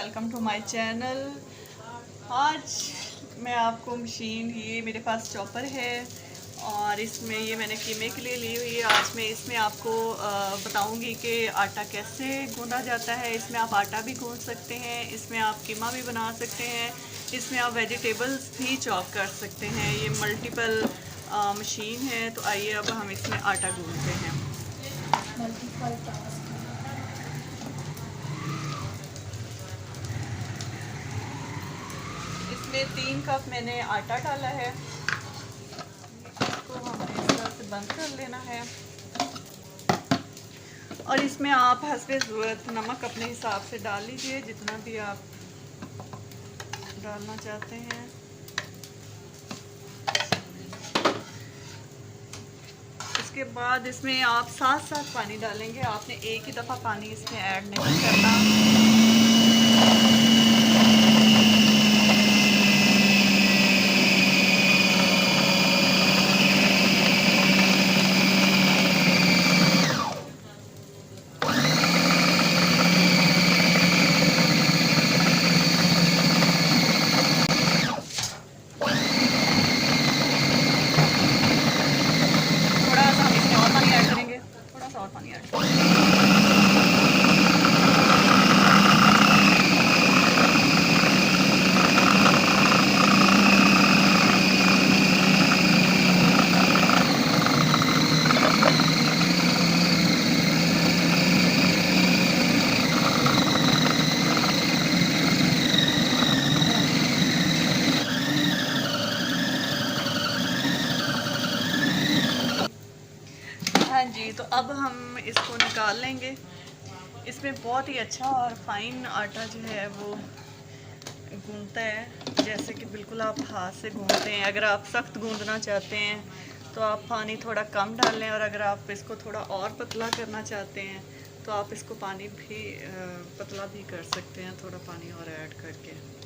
Welcome to my channel. आज मैं आपको मशीन, ये मेरे पास चॉपर है और इसमें ये मैंने कीमे के लिए ली हुई है। आज मैं इसमें आपको बताऊंगी कि आटा कैसे गूंदा जाता है। इसमें आप आटा भी गूंद सकते हैं, इसमें आप कीमा भी बना सकते हैं, इसमें आप वेजिटेबल्स भी चॉप कर सकते हैं। ये मल्टीपल मशीन है। तो आइए अब हम इसमें आटा गूंदते हैं। इसमें 3 कप मैंने आटा डाला है। इसको हमने इस तरह से बंद कर लेना है और इसमें आप हस्बे ज़रूरत नमक अपने हिसाब से डाल लीजिए, जितना भी आप डालना चाहते हैं। इसके बाद इसमें आप साथ साथ पानी डालेंगे, आपने एक ही दफ़ा पानी इसमें ऐड नहीं करना। और पानी ऐड हाँ जी। तो अब हम इसको निकाल लेंगे। इसमें बहुत ही अच्छा और फाइन आटा जो है वो गूंदता है, जैसे कि बिल्कुल आप हाथ से गूंदते हैं। अगर आप सख्त गूंदना चाहते हैं तो आप पानी थोड़ा कम डाल लें, और अगर आप इसको थोड़ा और पतला करना चाहते हैं तो आप इसको पानी भी पतला भी कर सकते हैं, थोड़ा पानी और ऐड करके।